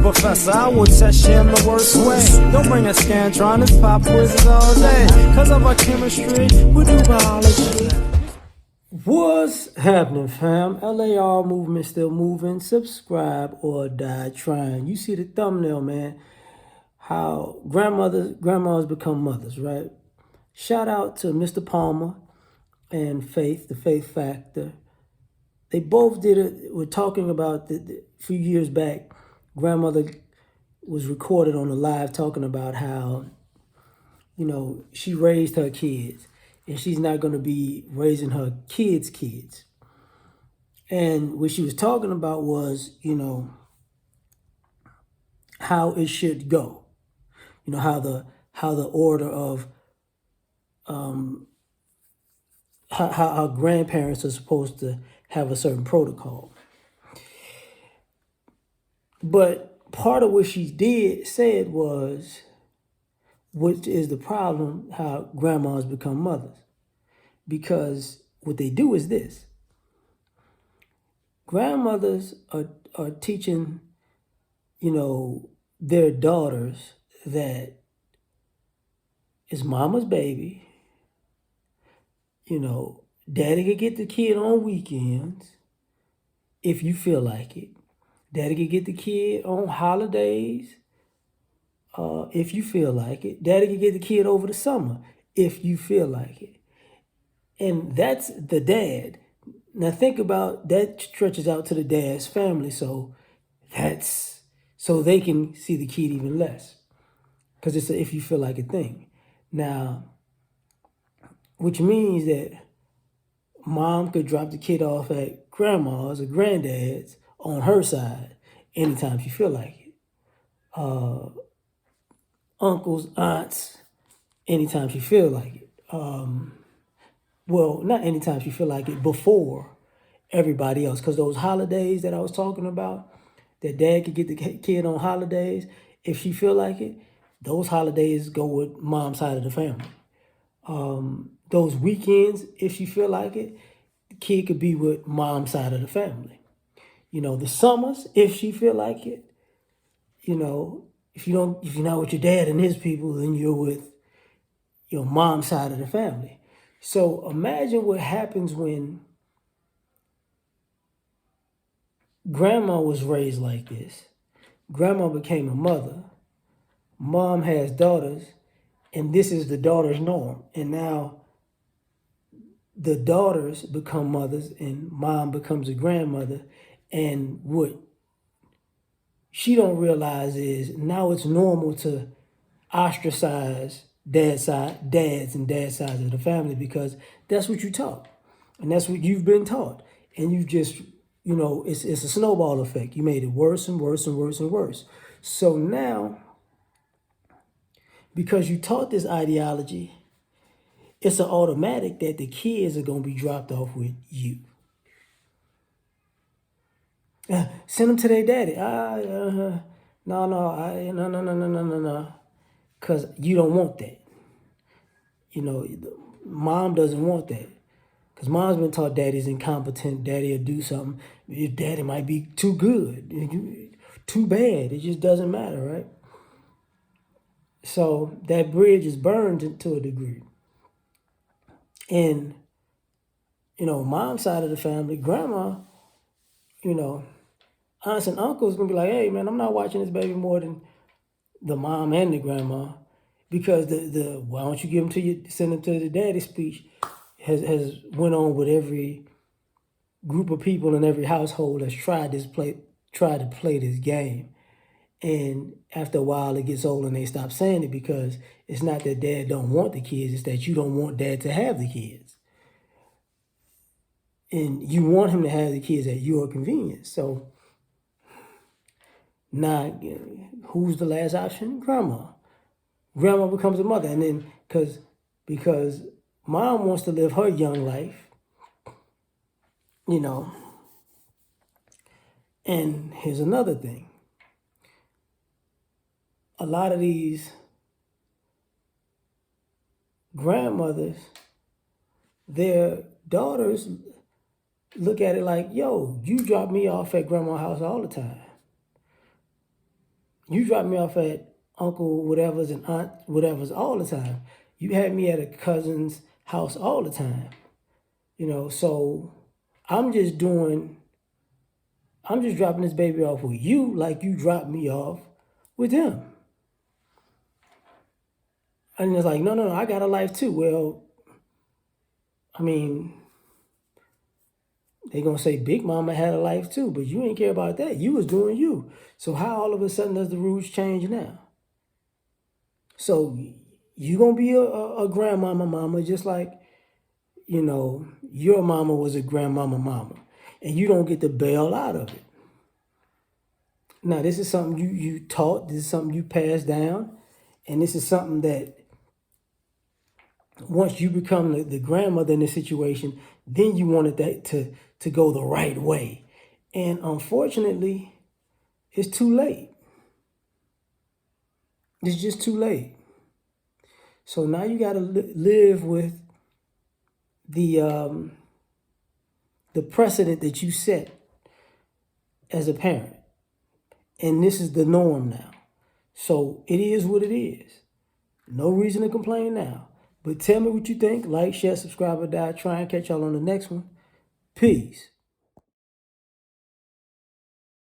professor, I will test you in the worst way. Don't bring a Scantron, pop quizzes all day. Cause of our chemistry, we do biology. What's happening, fam? L.A.R movement still moving. Subscribe or die trying. You see the thumbnail, man. How grandmas become mothers, right? Shout out to Mr. Palmer and Faith, the Faith Factor. They both did it. We're talking about a few years back. Grandmother was recorded on a live talking about how, she raised her kids and she's not going to be raising her kids' kids. And what she was talking about was, how it should go. How the order of how grandparents are supposed to have a certain protocol. But part of what she said was, which is the problem, how grandmas become mothers. Because what they do is this. Grandmothers are teaching, their daughters that it's mama's baby. Daddy could get the kid on weekends if you feel like it. Daddy could get the kid on holidays if you feel like it. Daddy could get the kid over the summer if you feel like it. And that's the dad. Now think about that, stretches out to the dad's family, so they can see the kid even less. Because it's a if you feel like a thing. Now, which means that mom could drop the kid off at grandma's or granddad's on her side anytime she feel like it. Uncles, aunts, anytime she feel like it. Well, not anytime she feel like it, before everybody else. Because those holidays that I was talking about, that dad could get the kid on holidays, if she feel like it, those holidays go with mom's side of the family. Those weekends, if she feel like it, the kid could be with mom's side of the family. The summers, if she feel like it, if you're not with your dad and his people, then you're with your mom's side of the family. So imagine what happens when grandma was raised like this. Grandma became a mother. Mom has daughters, and this is the daughter's norm. And now the daughters become mothers and mom becomes a grandmother. And what she don't realize is now it's normal to ostracize dads and dad sides of the family because that's what you taught. And that's what you've been taught. And you just, it's a snowball effect. You made it worse and worse and worse and worse. So now, because you taught this ideology, it's an automatic that the kids are going to be dropped off with you. Send them to their daddy. No. Because you don't want that. Mom doesn't want that. Because mom's been taught daddy's incompetent. Daddy will do something. Your daddy might be too good. Too bad. It just doesn't matter, right? So that bridge is burned to a degree. And, mom's side of the family, grandma, aunts and uncles going to be like, hey, man, I'm not watching this baby more than the mom and the grandma. Because the why don't you send them to the daddy speech has went on with every group of people in every household that's tried to play this game. And after a while, it gets old and they stop saying it because it's not that dad don't want the kids. It's that you don't want dad to have the kids. And you want him to have the kids at your convenience. So now, who's the last option? Grandma. Grandma becomes a mother. And then because mom wants to live her young life, And here's another thing. A lot of these grandmothers, their daughters look at it like, yo, you drop me off at grandma's house all the time. You drop me off at uncle whatever's and aunt whatever's all the time. You had me at a cousin's house all the time. So I'm just doing I'm just dropping this baby off with you like you dropped me off with him. And it's like, no, no, no, I got a life too. Well, I mean, they gonna say Big Mama had a life too, but you ain't care about that. You was doing you. So how all of a sudden does the rules change now? So you gonna be a grandmama mama just like, your mama was a grandmama mama. And you don't get to bail out of it. Now this is something you taught, this is something you passed down, and this is something that once you become the grandmother in the situation, then you wanted that to go the right way. And unfortunately, it's too late. It's just too late. So now you got to live with the precedent that you set as a parent. And this is the norm now. So it is what it is. No reason to complain now. But tell me what you think. Like, share, subscribe, or die. Try and catch y'all on the next one. Peace.